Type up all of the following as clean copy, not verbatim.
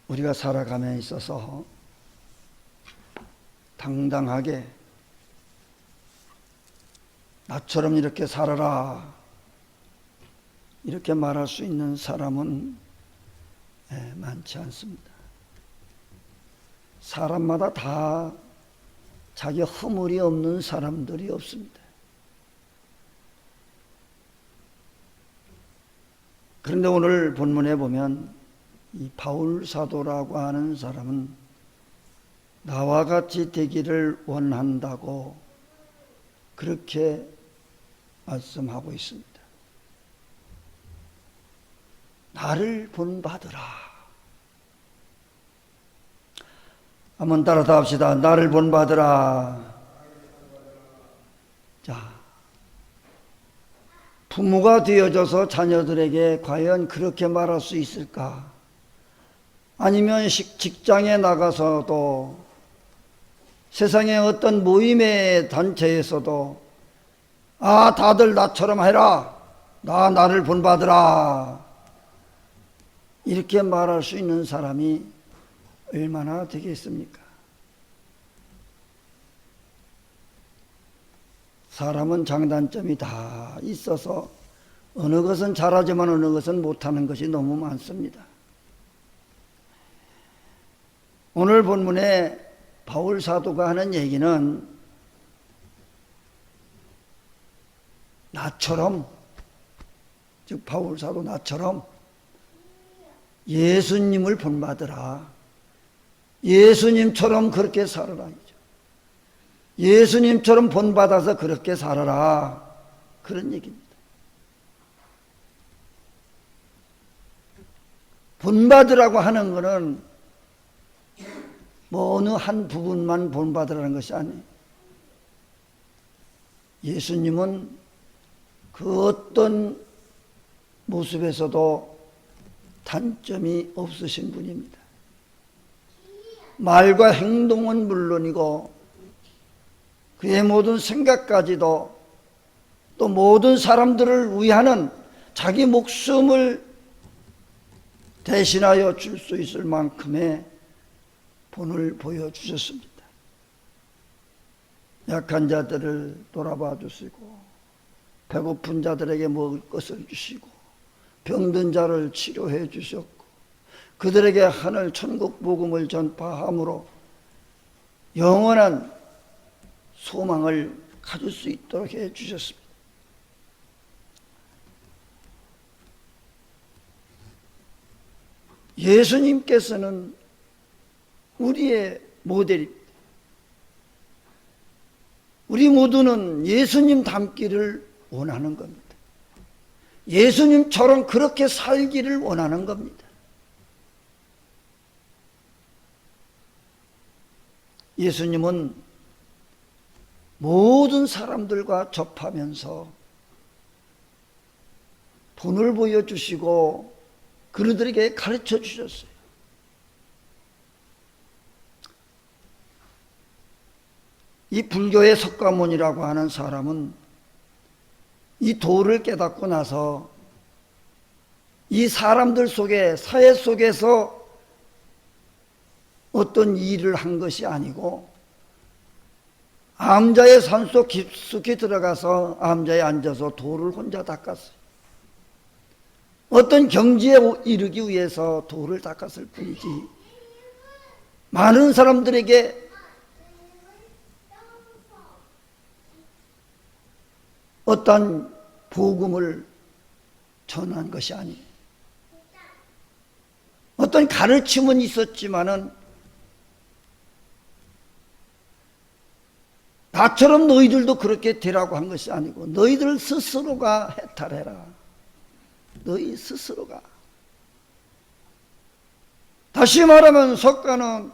우리가 살아감에 있어서 당당하게 나처럼 이렇게 살아라 이렇게 말할 수 있는 사람은 많지 않습니다. 사람마다 다 자기 허물이 없는 사람들이 없습니다. 그런데 오늘 본문에 보면 이 바울 사도라고 하는 사람은 나와 같이 되기를 원한다고 그렇게 말씀하고 있습니다. 나를 본받으라. 한번 따라 합시다. 나를 본받으라. 자, 부모가 되어져서 자녀들에게 과연 그렇게 말할 수 있을까? 아니면 직장에 나가서도 세상의 어떤 모임의 단체에서도 다들 나처럼 해라. 나를 본받으라. 이렇게 말할 수 있는 사람이 얼마나 되겠습니까? 사람은 장단점이 다 있어서 어느 것은 잘하지만 어느 것은 못하는 것이 너무 많습니다. 오늘 본문에 바울 사도가 하는 얘기는 나처럼, 즉 바울 사도 나처럼 예수님을 본받으라. 예수님처럼 그렇게 살아라. 예수님처럼 본받아서 그렇게 살아라. 그런 얘기입니다. 본받으라고 하는 것은 어느 한 부분만 본받으라는 것이 아니에요. 예수님은 그 어떤 모습에서도 단점이 없으신 분입니다. 말과 행동은 물론이고 그의 모든 생각까지도 또 모든 사람들을 위하는 자기 목숨을 대신하여 줄 수 있을 만큼의 본을 보여주셨습니다. 약한 자들을 돌아봐 주시고 배고픈 자들에게 먹을 것을 주시고 병든 자를 치료해 주셨고 그들에게 하늘 천국 복음을 전파함으로 영원한 소망을 가질 수 있도록 해 주셨습니다. 예수님께서는 우리의 모델입니다. 우리 모두는 예수님 닮기를 원하는 겁니다. 예수님처럼 그렇게 살기를 원하는 겁니다. 예수님은 모든 사람들과 접하면서 본을 보여주시고 그들에게 가르쳐 주셨어요. 이 불교의 석가모니라고 하는 사람은 이 도를 깨닫고 나서 이 사람들 속에 사회 속에서 어떤 일을 한 것이 아니고 암자의 산속 깊숙이 들어가서 암자에 앉아서 돌을 혼자 닦았어요. 어떤 경지에 이르기 위해서 돌을 닦았을 뿐이지 많은 사람들에게 어떤 복음을 전한 것이 아니에요. 어떤 가르침은 있었지만은 나처럼 너희들도 그렇게 되라고 한 것이 아니고 너희들 스스로가 해탈해라. 너희 스스로가. 다시 말하면 석가는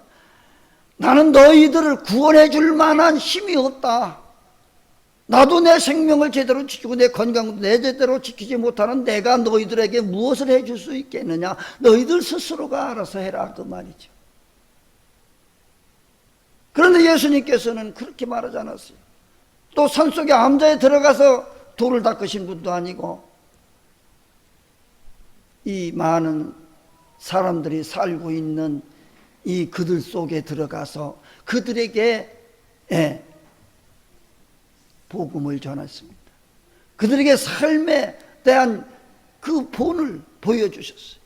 나는 너희들을 구원해 줄 만한 힘이 없다. 나도 내 생명을 제대로 지키고 내 건강도 내 제대로 지키지 못하는 내가 너희들에게 무엇을 해줄 수 있겠느냐. 너희들 스스로가 알아서 해라 그 말이죠. 그런데 예수님께서는 그렇게 말하지 않았어요. 또 산속에 암자에 들어가서 돌을 닦으신 분도 아니고 이 많은 사람들이 살고 있는 이 그들 속에 들어가서 그들에게 복음을 전했습니다. 그들에게 삶에 대한 그 본을 보여주셨어요.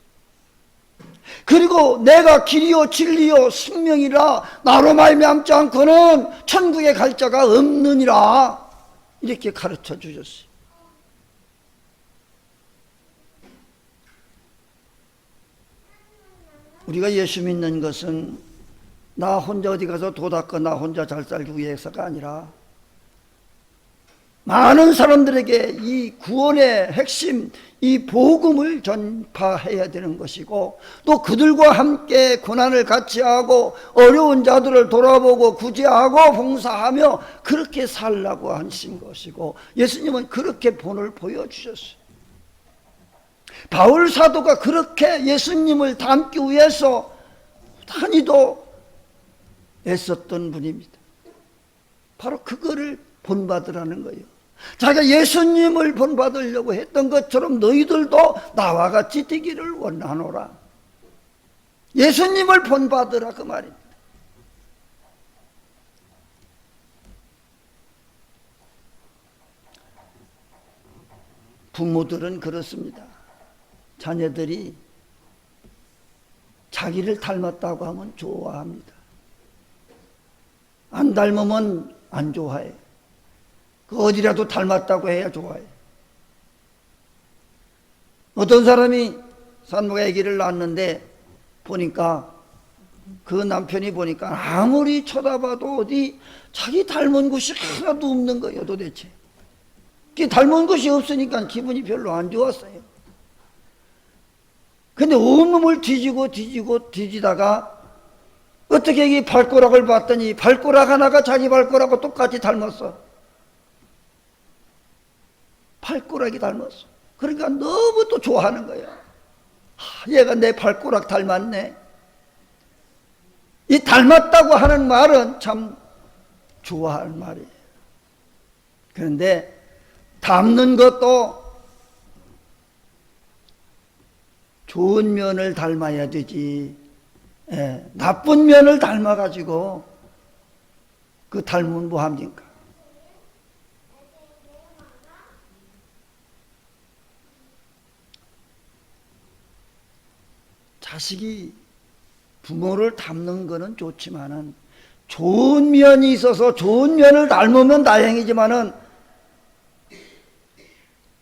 그리고 내가 길이요 진리요 생명이라 나로 말미암지 않고는 천국에 갈 자가 없느니라 이렇게 가르쳐 주셨어요. 우리가 예수 믿는 것은 나 혼자 어디 가서 도 닦고 나 혼자 잘 살기 위해서가 아니라 많은 사람들에게 이 구원의 핵심, 이 복음을 전파해야 되는 것이고 또 그들과 함께 고난을 같이 하고 어려운 자들을 돌아보고 구제하고 봉사하며 그렇게 살라고 하신 것이고 예수님은 그렇게 본을 보여주셨어요. 바울 사도가 그렇게 예수님을 닮기 위해서 단위도 애썼던 분입니다. 바로 그거를 본받으라는 거예요. 자기가 예수님을 본받으려고 했던 것처럼 너희들도 나와 같이 되기를 원하노라. 예수님을 본받으라 그 말입니다. 부모들은 그렇습니다. 자녀들이 자기를 닮았다고 하면 좋아합니다. 안 닮으면 안 좋아해. 그 어디라도 닮았다고 해야 좋아해. 어떤 사람이 산모가 아기를 낳았는데 보니까 그 남편이 보니까 아무리 쳐다봐도 어디 자기 닮은 곳이 하나도 없는 거예요 도대체. 닮은 곳이 없으니까 기분이 별로 안 좋았어요. 근데 온몸을 뒤지다가 어떻게 이 발가락을 봤더니 발가락 하나가 자기 발가락하고 똑같이 닮았어. 발가락이 닮았어. 그러니까 너무 또 좋아하는 거야. 얘가 내 발가락 닮았네. 이 닮았다고 하는 말은 참 좋아할 말이에요. 그런데 닮는 것도 좋은 면을 닮아야 되지. 나쁜 면을 닮아가지고 그 닮은 뭐합니까? 자식이 부모를 닮는 거는 좋지만은 좋은 면이 있어서 좋은 면을 닮으면 다행이지만은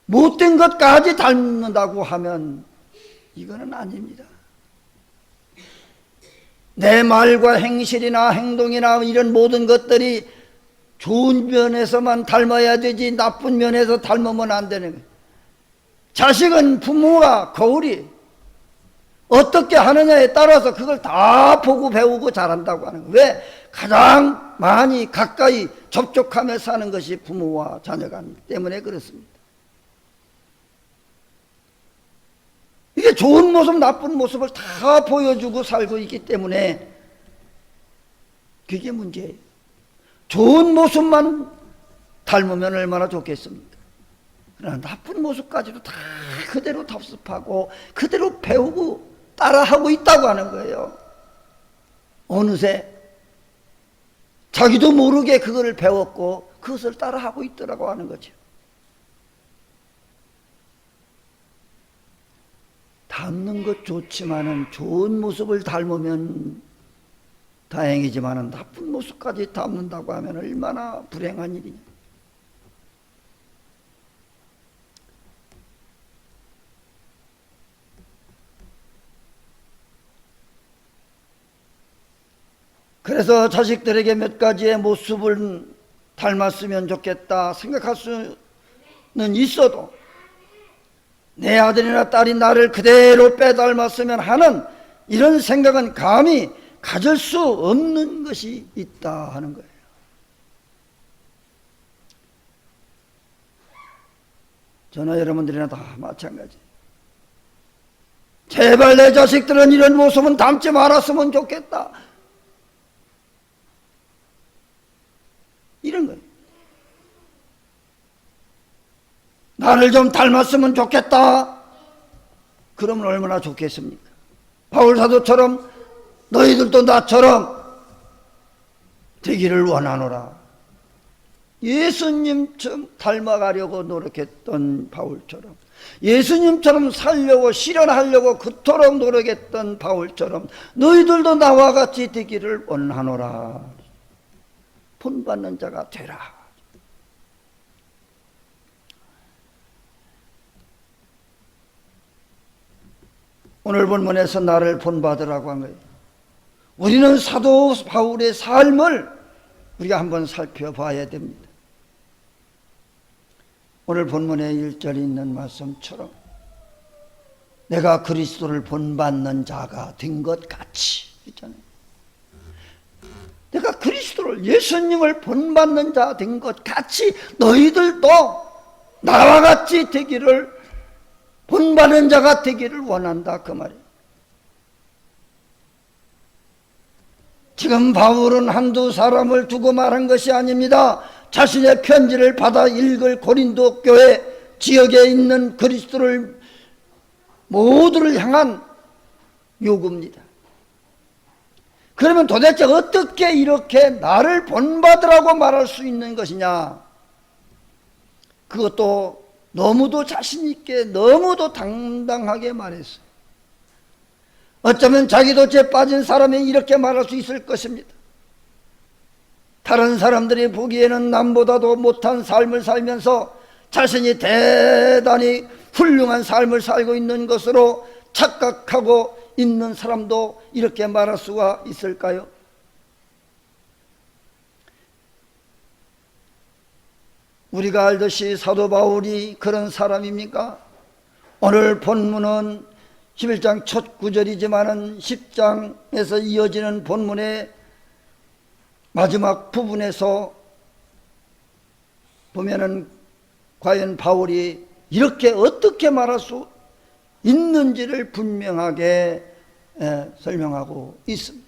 못된 것까지 닮는다고 하면 이거는 아닙니다. 내 말과 행실이나 행동이나 이런 모든 것들이 좋은 면에서만 닮아야 되지 나쁜 면에서 닮으면 안 되는 거예요. 자식은 부모가 거울이 어떻게 하느냐에 따라서 그걸 다 보고 배우고 잘한다고 하는 거예요. 왜? 가장 많이 가까이 접촉하며 사는 것이 부모와 자녀가 때문에 그렇습니다. 이게 좋은 모습 나쁜 모습을 다 보여주고 살고 있기 때문에 그게 문제예요. 좋은 모습만 닮으면 얼마나 좋겠습니까? 그러나 나쁜 모습까지도 다 그대로 답습하고 그대로 배우고 따라하고 있다고 하는 거예요. 어느새 자기도 모르게 그거를 배웠고 그것을 따라하고 있더라고 하는 거죠. 닮는 것 좋지만은 좋은 모습을 닮으면 다행이지만은 나쁜 모습까지 닮는다고 하면 얼마나 불행한 일이냐. 그래서 자식들에게 몇 가지의 모습을 닮았으면 좋겠다 생각할 수는 있어도 내 아들이나 딸이 나를 그대로 빼닮았으면 하는 이런 생각은 감히 가질 수 없는 것이 있다 하는 거예요. 저나 여러분들이나 다 마찬가지. 제발 내 자식들은 이런 모습은 닮지 말았으면 좋겠다. 이런 거예요. 나를 좀 닮았으면 좋겠다. 그러면 얼마나 좋겠습니까? 바울 사도처럼 너희들도 나처럼 되기를 원하노라. 예수님처럼 닮아가려고 노력했던 바울처럼, 예수님처럼 살려고 실현하려고 그토록 노력했던 바울처럼 너희들도 나와 같이 되기를 원하노라. 본받는 자가 되라. 오늘 본문에서 나를 본받으라고 한 거예요. 우리는 사도 바울의 삶을 우리가 한번 살펴봐야 됩니다. 오늘 본문의 1절에 있는 말씀처럼 내가 그리스도를 본받는 자가 된 것 같이 있잖아요. 내가 그리스도를, 예수님을 본받는 자 된 것 같이 너희들도 나와 같이 되기를, 본받는 자가 되기를 원한다, 그 말이에요. 지금 바울은 한두 사람을 두고 말한 것이 아닙니다. 자신의 편지를 받아 읽을 고린도 교회 지역에 있는 그리스도를 모두를 향한 요구입니다. 그러면 도대체 어떻게 이렇게 나를 본받으라고 말할 수 있는 것이냐? 그것도 너무도 자신 있게, 너무도 당당하게 말했어요. 어쩌면 자기도 죄 빠진 사람이 이렇게 말할 수 있을 것입니다. 다른 사람들이 보기에는 남보다도 못한 삶을 살면서 자신이 대단히 훌륭한 삶을 살고 있는 것으로 착각하고 있는 사람도 이렇게 말할 수가 있을까요? 우리가 알듯이 사도 바울이 그런 사람입니까? 오늘 본문은 11장 첫 구절이지만은 10장에서 이어지는 본문의 마지막 부분에서 보면은 과연 바울이 이렇게 어떻게 말할 수 있는지를 분명하게 설명하고 있습니다.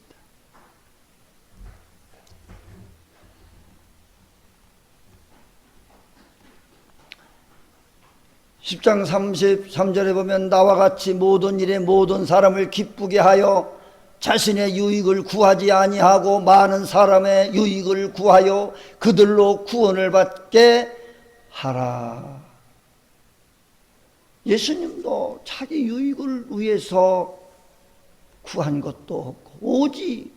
10장 33절에 보면 나와 같이 모든 일에 모든 사람을 기쁘게 하여 자신의 유익을 구하지 아니하고 많은 사람의 유익을 구하여 그들로 구원을 받게 하라. 예수님도 자기 유익을 위해서 구한 것도 없고 오직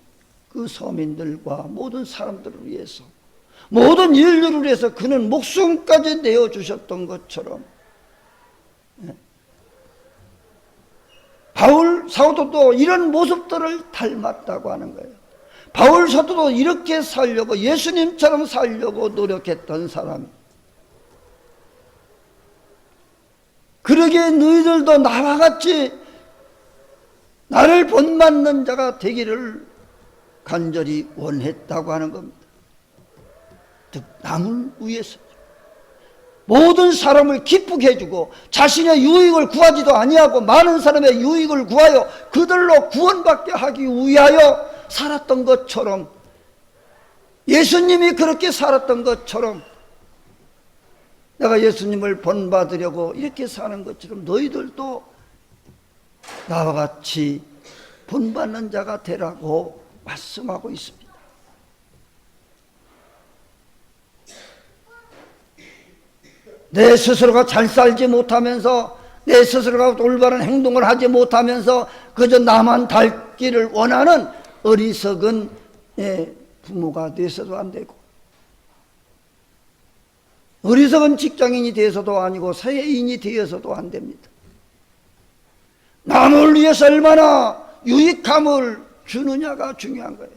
그 서민들과 모든 사람들을 위해서, 모든 인류를 위해서 그는 목숨까지 내어주셨던 것처럼 바울 사도도 이런 모습들을 닮았다고 하는 거예요. 바울 사도도 이렇게 살려고, 예수님처럼 살려고 노력했던 사람. 그러기에 너희들도 나와 같이 나를 본받는 자가 되기를 간절히 원했다고 하는 겁니다. 즉 남을 위해서 모든 사람을 기쁘게 해주고 자신의 유익을 구하지도 아니하고 많은 사람의 유익을 구하여 그들로 구원받게 하기 위하여 살았던 것처럼, 예수님이 그렇게 살았던 것처럼 내가 예수님을 본받으려고 이렇게 사는 것처럼 너희들도 나와 같이 본받는 자가 되라고 말씀하고 있습니다. 내 스스로가 잘 살지 못하면서, 내 스스로가 올바른 행동을 하지 못하면서 그저 나만 닮기를 원하는 어리석은 부모가 되어서도 안 되고, 어리석은 직장인이 되어서도 아니고 사회인이 되어서도 안 됩니다. 남을 위해서 얼마나 유익함을 주느냐가 중요한 거예요.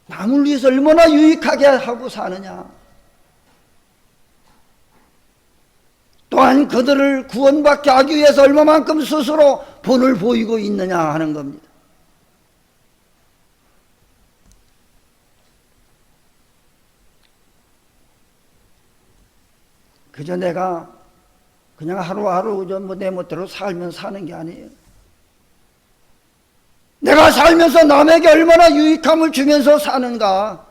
남을 위해서 얼마나 유익하게 하고 사느냐, 또한 그들을 구원받게 하기 위해서 얼마만큼 스스로 본을 보이고 있느냐 하는 겁니다. 그저 내가 그냥 하루하루 내 멋대로 살면 사는 게 아니에요. 내가 살면서 남에게 얼마나 유익함을 주면서 사는가,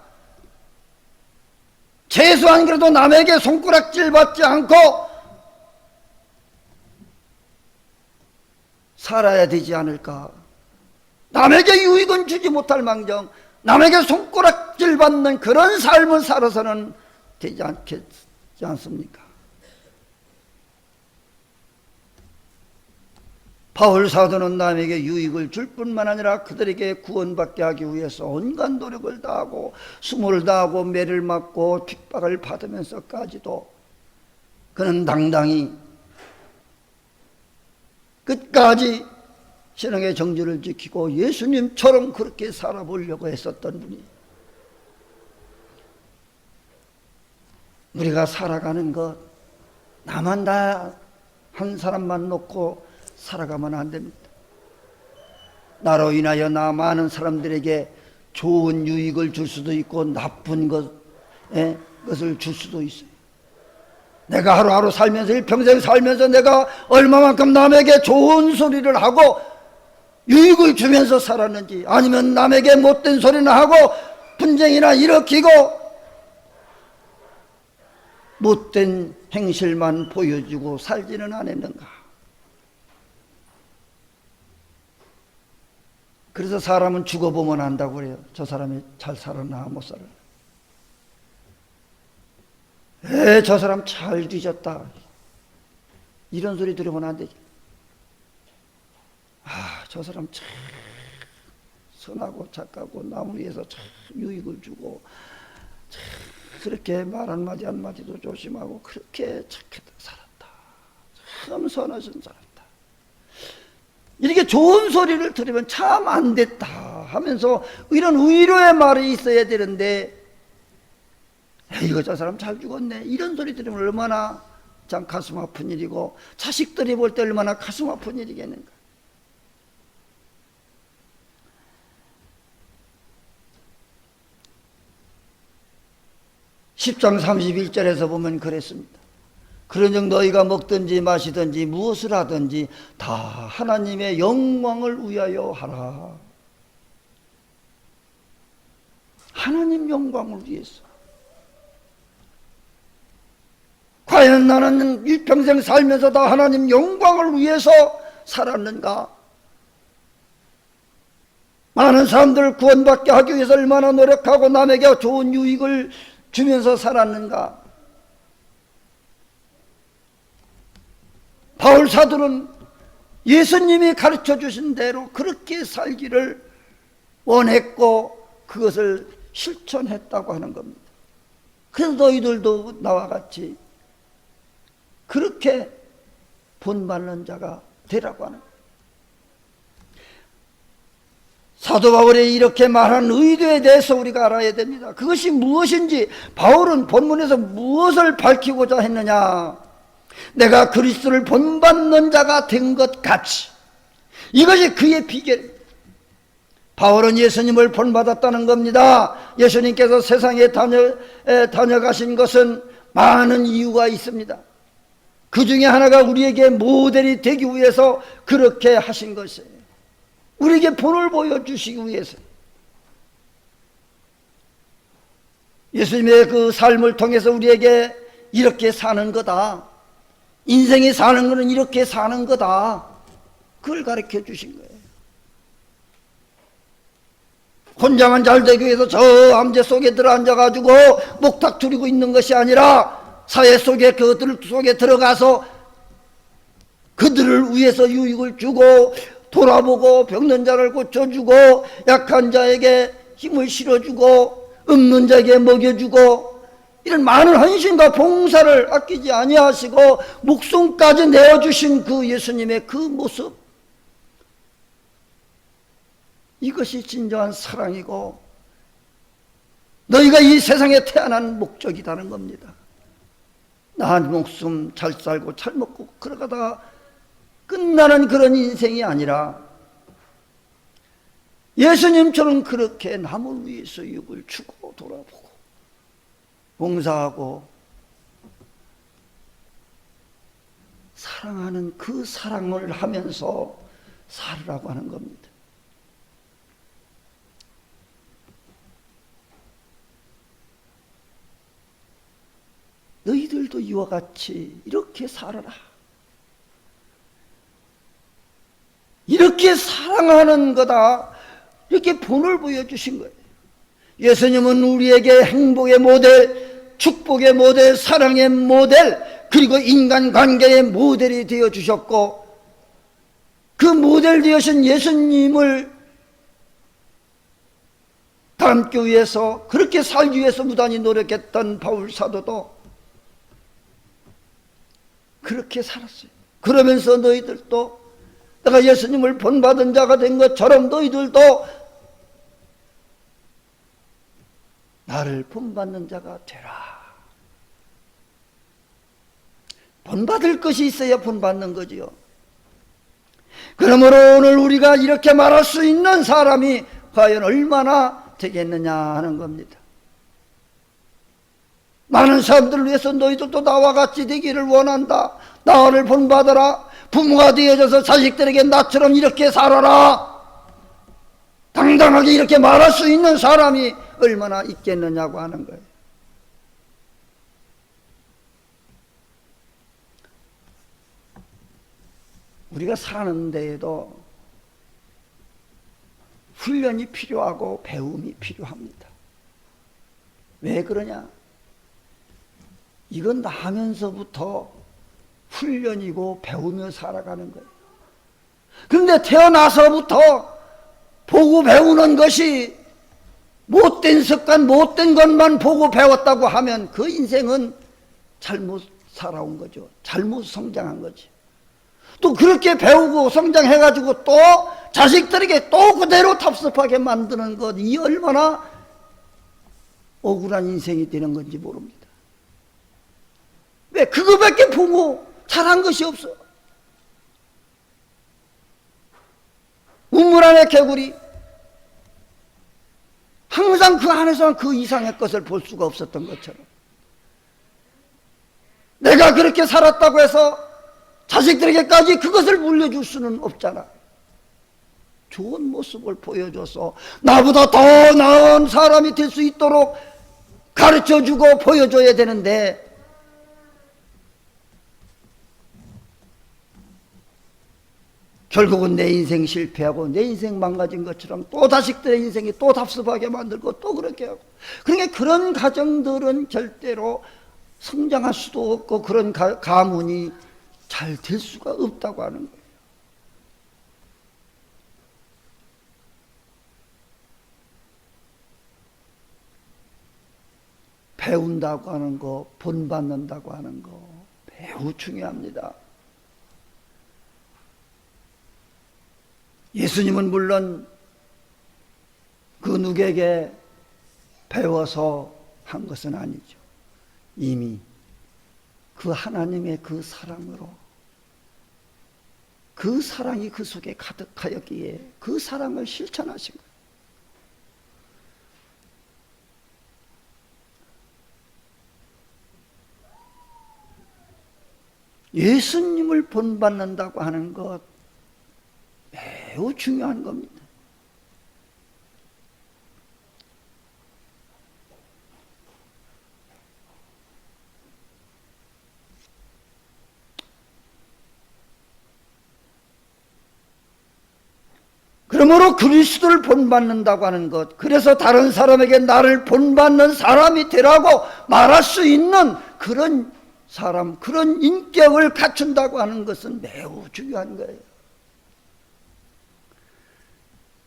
최소한 그래도 남에게 손가락질 받지 않고 살아야 되지 않을까? 남에게 유익은 주지 못할 망정 남에게 손가락질 받는 그런 삶을 살아서는 되지 않겠지 않습니까? 바울 사도는 남에게 유익을 줄 뿐만 아니라 그들에게 구원받게 하기 위해서 온갖 노력을 다하고 수모를 다하고 매를 맞고 핍박을 받으면서까지도 그는 당당히 끝까지 신앙의 정절을 지키고 예수님처럼 그렇게 살아보려고 했었던 분이, 우리가 살아가는 것 나만 다 한 사람만 놓고 살아가면 안 됩니다. 나로 인하여 나 많은 사람들에게 좋은 유익을 줄 수도 있고 나쁜 것을 줄 수도 있어요. 내가 하루하루 살면서 일평생 살면서 내가 얼마만큼 남에게 좋은 소리를 하고 유익을 주면서 살았는지, 아니면 남에게 못된 소리나 하고 분쟁이나 일으키고 못된 행실만 보여주고 살지는 않았는가. 그래서 사람은 죽어보면 안다고 그래요. 저 사람이 잘 살았나 못 살았나. 저 사람 잘 뒤졌다, 이런 소리 들으면 안 되죠. 저 사람 참 선하고 착하고 남 위해서 참 유익을 주고 참 그렇게 말 한마디 한마디도 조심하고 그렇게 착하게 살았다, 참 선하신 사람이다, 이렇게 좋은 소리를 들으면 참 안 됐다 하면서 이런 위로의 말이 있어야 되는데, 이거 저 사람 잘 죽었네, 이런 소리 들으면 얼마나 참 가슴 아픈 일이고 자식들이 볼 때 얼마나 가슴 아픈 일이겠는가. 10장 31절에서 보면 그랬습니다. 그런즉 너희가 먹든지 마시든지 무엇을 하든지 다 하나님의 영광을 위하여 하라. 하나님 영광을 위해서. 과연 나는 일평생 살면서 다 하나님 영광을 위해서 살았는가? 많은 사람들을 구원받게 하기 위해서 얼마나 노력하고 남에게 좋은 유익을 주면서 살았는가? 바울 사도는 예수님이 가르쳐 주신 대로 그렇게 살기를 원했고 그것을 실천했다고 하는 겁니다. 그래서 너희들도 나와 같이 그렇게 본받는 자가 되라고 하는 거예요. 사도 바울이 이렇게 말한 의도에 대해서 우리가 알아야 됩니다. 그것이 무엇인지, 바울은 본문에서 무엇을 밝히고자 했느냐? 내가 그리스도를 본받는 자가 된 것 같이, 이것이 그의 비결입니다. 바울은 예수님을 본받았다는 겁니다. 예수님께서 세상에 다녀가신 것은 많은 이유가 있습니다. 그 중에 하나가 우리에게 모델이 되기 위해서 그렇게 하신 것이에요. 우리에게 본을 보여주시기 위해서. 예수님의 그 삶을 통해서 우리에게 이렇게 사는 거다, 인생이 사는 것은 이렇게 사는 거다, 그걸 가르쳐 주신 거예요. 혼자만 잘 되기 위해서 저 암제 속에 들어앉아가지고 목탁 두리고 있는 것이 아니라 사회 속에, 그들 속에 들어가서 그들을 위해서 유익을 주고 돌아보고 병든 자를 고쳐주고 약한 자에게 힘을 실어주고 없는 자에게 먹여주고, 이런 많은 헌신과 봉사를 아끼지 아니하시고 목숨까지 내어주신 그 예수님의 그 모습, 이것이 진정한 사랑이고 너희가 이 세상에 태어난 목적이라는 겁니다. 나 목숨 잘 살고 잘 먹고 그러다가 끝나는 그런 인생이 아니라 예수님처럼 그렇게 남을 위해서 유익을 주고 돌아보고 봉사하고 사랑하는 그 사랑을 하면서 살으라고 하는 겁니다. 너희들도 이와 같이 이렇게 살아라. 이렇게 사랑하는 거다, 이렇게 본을 보여주신 거예요. 예수님은 우리에게 행복의 모델, 축복의 모델, 사랑의 모델, 그리고 인간관계의 모델이 되어주셨고, 그 모델 되신 예수님을 닮기 위해서, 그렇게 살기 위해서 무단히 노력했던 바울 사도도 그렇게 살았어요. 그러면서 너희들도 내가 예수님을 본받은 자가 된 것처럼 너희들도 나를 본받는 자가 되라. 본받을 것이 있어야 본받는 거지요. 그러므로 오늘 우리가 이렇게 말할 수 있는 사람이 과연 얼마나 되겠느냐 하는 겁니다. 많은 사람들을 위해서 너희들도 나와 같이 되기를 원한다. 나를 본받아라. 부모가 되어져서 자식들에게 나처럼 이렇게 살아라. 당당하게 이렇게 말할 수 있는 사람이 얼마나 있겠느냐고 하는 거예요. 우리가 사는 데에도 훈련이 필요하고 배움이 필요합니다. 왜 그러냐? 이건 나면서부터 훈련이고 배우며 살아가는 거예요. 그런데 태어나서부터 보고 배우는 것이 못된 습관, 못된 것만 보고 배웠다고 하면 그 인생은 잘못 살아온 거죠. 잘못 성장한 거지. 또 그렇게 배우고 성장해가지고 또 자식들에게 또 그대로 답습하게 만드는 것, 이 얼마나 억울한 인생이 되는 건지 모릅니다. 왜? 그거밖에 보고 잘한 것이 없어. 우물 안의 개구리, 항상 그 안에서는 그 이상의 것을 볼 수가 없었던 것처럼, 내가 그렇게 살았다고 해서 자식들에게까지 그것을 물려줄 수는 없잖아. 좋은 모습을 보여줘서 나보다 더 나은 사람이 될 수 있도록 가르쳐주고 보여줘야 되는데, 결국은 내 인생 실패하고 내 인생 망가진 것처럼 또 자식들의 인생이 또 답습하게 만들고 또 그렇게 하고, 그러니까 그런 가정들은 절대로 성장할 수도 없고 그런 가문이 잘 될 수가 없다고 하는 거예요. 배운다고 하는 거, 본받는다고 하는 거 매우 중요합니다. 예수님은 물론 그 누구에게 배워서 한 것은 아니죠. 이미 그 하나님의 그 사랑으로, 그 사랑이 그 속에 가득하였기에 그 사랑을 실천하신 거예요. 예수님을 본받는다고 하는 것 매우 중요한 겁니다. 그러므로 그리스도를 본받는다고 하는 것, 그래서 다른 사람에게 나를 본받는 사람이 되라고 말할 수 있는 그런 사람, 그런 인격을 갖춘다고 하는 것은 매우 중요한 거예요.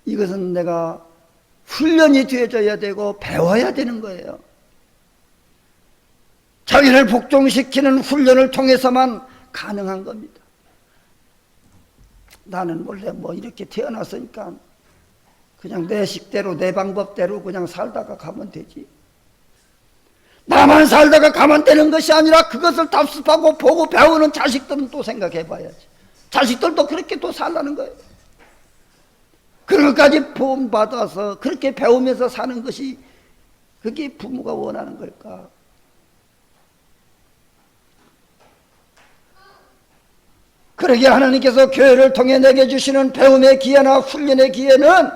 이것은 내가 훈련이 되어져야 되고 배워야 되는 거예요. 자기를 복종시키는 훈련을 통해서만 가능한 겁니다. 나는 원래 뭐 이렇게 태어났으니까 그냥 내 식대로 내 방법대로 그냥 살다가 가면 되지. 나만 살다가 가면 되는 것이 아니라 그것을 답습하고 보고 배우는 자식들은 또 생각해 봐야지. 자식들도 그렇게 또 살라는 거예요. 그런 것까지 본받아서 그렇게 배우면서 사는 것이, 그게 부모가 원하는 걸까? 그러게 하나님께서 교회를 통해 내게 주시는 배움의 기회나 훈련의 기회는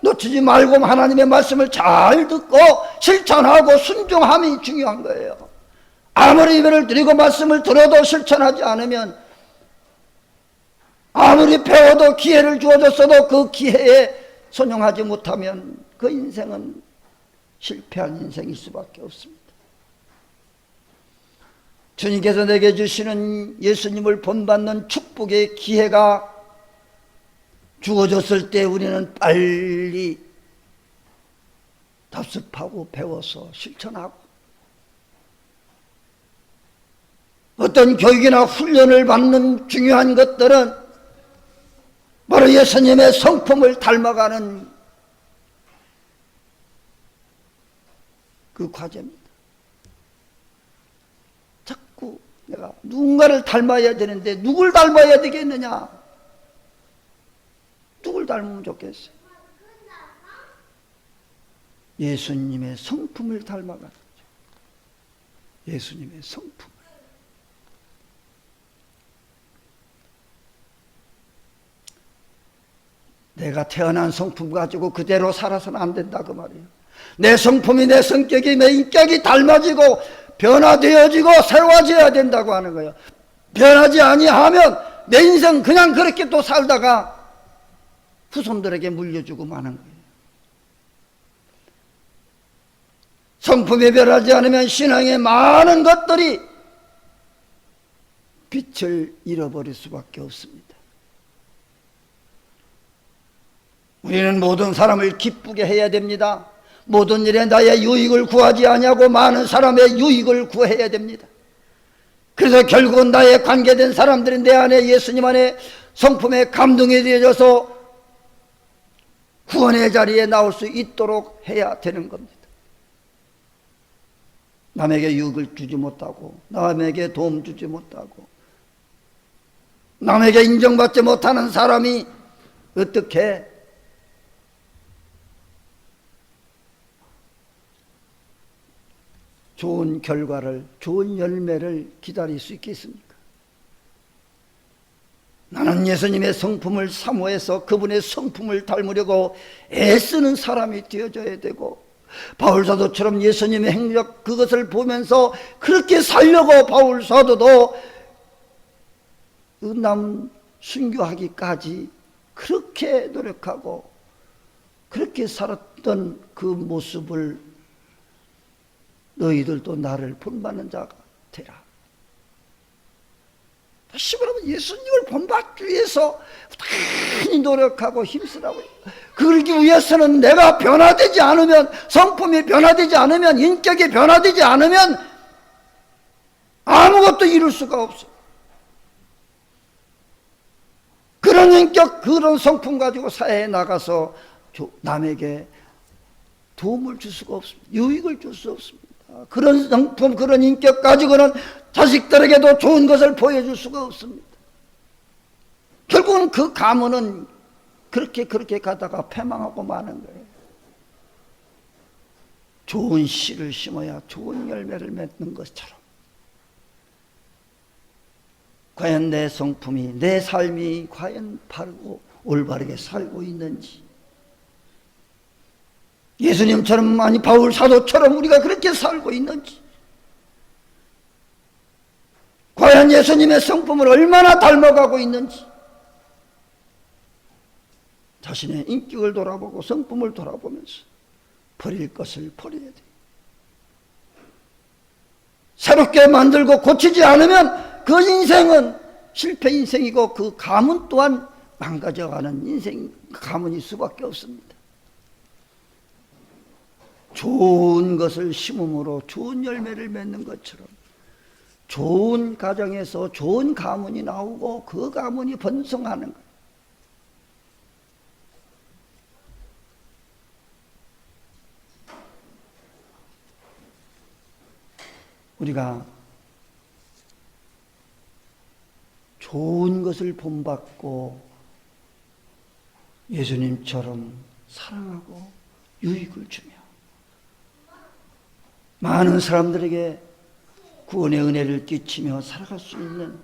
놓치지 말고 하나님의 말씀을 잘 듣고 실천하고 순종함이 중요한 거예요. 아무리 예배를 드리고 말씀을 들어도 실천하지 않으면 아무리 배워도 기회를 주어졌어도 그 기회에 순종하지 못하면 그 인생은 실패한 인생일 수밖에 없습니다. 주님께서 내게 주시는 예수님을 본받는 축복의 기회가 주어졌을 때 우리는 빨리 답습하고 배워서 실천하고, 어떤 교육이나 훈련을 받는 중요한 것들은 바로 예수님의 성품을 닮아가는 그 과제입니다. 자꾸 내가 누군가를 닮아야 되는데 누굴 닮아야 되겠느냐? 누굴 닮으면 좋겠어요? 예수님의 성품을 닮아가는 거죠. 예수님의 성품. 내가 태어난 성품 가지고 그대로 살아서는 안 된다 그 말이에요. 내 성품이, 내 성격이, 내 인격이 닮아지고 변화되어지고 새로워져야 된다고 하는 거예요. 변하지 아니하면 내 인생 그냥 그렇게 또 살다가 후손들에게 물려주고 마는 거예요. 성품이 변하지 않으면 신앙의 많은 것들이 빛을 잃어버릴 수밖에 없습니다. 우리는 모든 사람을 기쁘게 해야 됩니다. 모든 일에 나의 유익을 구하지 아니하고 많은 사람의 유익을 구해야 됩니다. 그래서 결국은 나의 관계된 사람들이 내 안에, 예수님 안에 성품의 감동이 되어져서 구원의 자리에 나올 수 있도록 해야 되는 겁니다. 남에게 유익을 주지 못하고, 남에게 도움 주지 못하고, 남에게 인정받지 못하는 사람이 어떻게 좋은 결과를, 좋은 열매를 기다릴 수 있겠습니까? 나는 예수님의 성품을 사모해서 그분의 성품을 닮으려고 애쓰는 사람이 되어져야 되고, 바울 사도처럼 예수님의 행적 그것을 보면서 그렇게 살려고 바울 사도도 남 순교하기까지 그렇게 노력하고 그렇게 살았던 그 모습을 너희들도 나를 본받는 자가 되라. 다시 말하면 예수님을 본받기 위해서 많이 노력하고 힘쓰라고요. 그러기 위해서는 내가 변화되지 않으면, 성품이 변화되지 않으면, 인격이 변화되지 않으면 아무것도 이룰 수가 없어요. 그런 인격, 그런 성품 가지고 사회에 나가서 남에게 도움을 줄 수가 없습니다. 유익을 줄 수 없습니다. 그런 성품, 그런 인격 가지고는 자식들에게도 좋은 것을 보여줄 수가 없습니다. 결국은 그 가문은 그렇게 가다가 패망하고 마는 거예요. 좋은 씨를 심어야 좋은 열매를 맺는 것처럼, 과연 내 성품이, 내 삶이 과연 바르고 올바르게 살고 있는지, 예수님처럼, 아니 바울 사도처럼 우리가 그렇게 살고 있는지, 과연 예수님의 성품을 얼마나 닮아가고 있는지, 자신의 인격을 돌아보고 성품을 돌아보면서 버릴 것을 버려야 돼요. 새롭게 만들고 고치지 않으면 그 인생은 실패 인생이고, 그 가문 또한 망가져가는 인생, 가문일 수밖에 없습니다. 좋은 것을 심음으로 좋은 열매를 맺는 것처럼 좋은 가정에서 좋은 가문이 나오고 그 가문이 번성하는 것. 우리가 좋은 것을 본받고 예수님처럼 사랑하고 유익을 주며 많은 사람들에게 구원의 은혜를 끼치며 살아갈 수 있는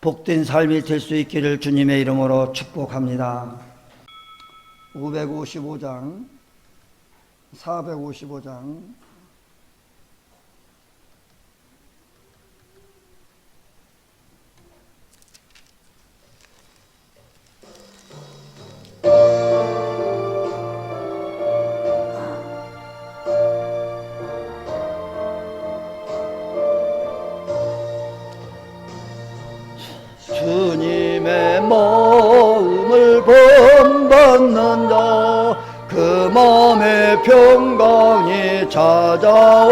복된 삶이 될 수 있기를 주님의 이름으로 축복합니다. 555장, 455장, 내 마음을 본받는 자 그 마음의 평강이 찾아오는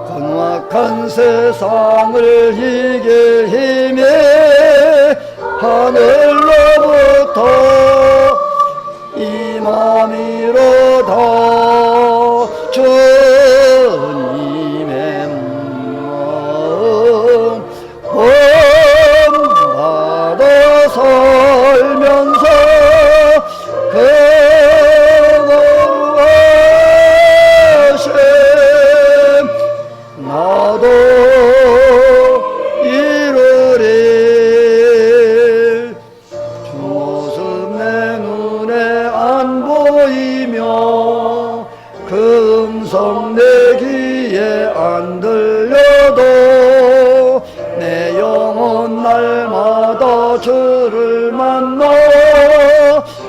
험악한 세상을 이길 힘이 하늘로부터 임함이로다. 주님의 마음 본받아 살면서 그 거룩하심 나도 이루리. 주 모습 내 눈에 안 보이며 그 음성 내 귀에 안 들려도 내 영혼 날마다 주를 만나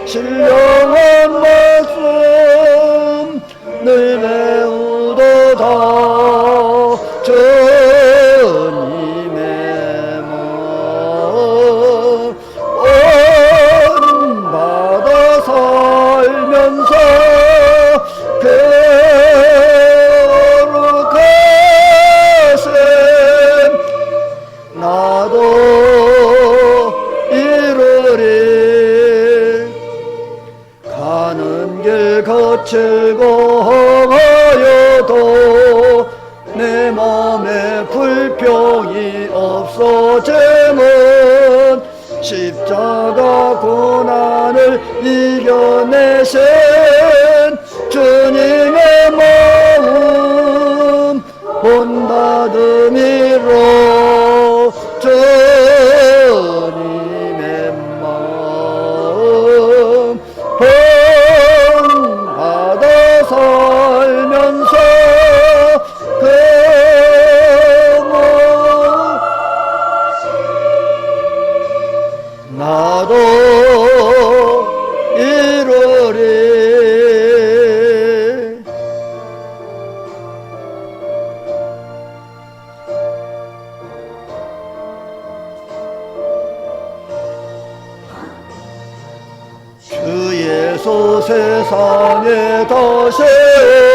신령한 말씀 늘 배우도다. 주님의 마음 본받아 살면서 그 거룩하심 나도 이루리. 가는 길 거칠고 험하여도 내 맘에 불평이 없어지면 십자가 고난을 이겨내신 주님의 마음 본받음이로. 주님의 마음 본받아 살면서 그 나도 이루리. 주 예수 세상에 다시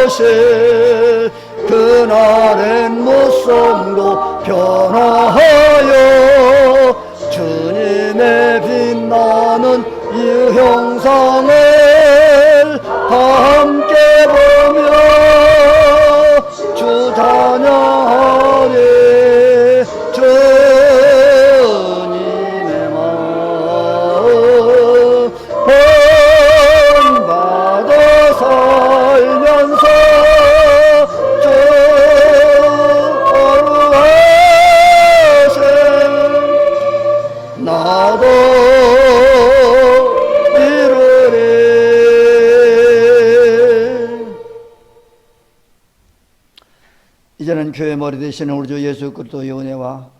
오실 그날엔 무성도 변화하여 주님의 빛나는 이 형상을 함께 보며 주 찬양하리. 주님의 마음 본받아 살면서 주 거룩하심 나도 이루리. 이제는 교회 머리 되시는 우리 주 예수 그리스도의 은혜와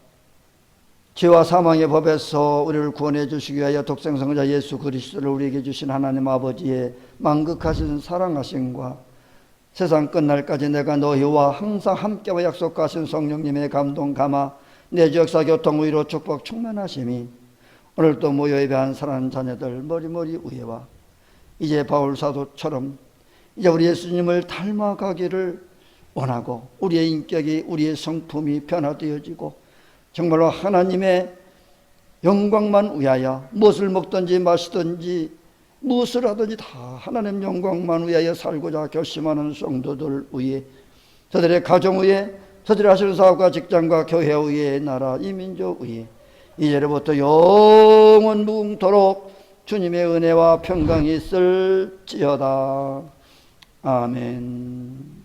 죄와 사망의 법에서 우리를 구원해 주시기 위하여 독생성자 예수 그리스도를 우리에게 주신 하나님 아버지의 만극하신 사랑하심과 세상 끝날까지 내가 너희와 항상 함께와 약속하신 성령님의 감동 감화 내주 역사 교통 의로 축복 충만하심이 오늘도 모여 예배한 사랑하는 자녀들 머리머리 위에와 이제 바울 사도처럼 이제 우리 예수님을 닮아가기를 원하고 우리의 인격이 우리의 성품이 변화되어지고 정말로 하나님의 영광만 위하여 무엇을 먹든지 마시든지 무엇을 하든지 다 하나님 영광만 위하여 살고자 결심하는 성도들 위에 저들의 가정 위에 저들의 하시는 사업과 직장과 교회 위에 나라 이 민족 위에 이제로부터 영원 무궁토록 주님의 은혜와 평강이 있을지어다. 아멘.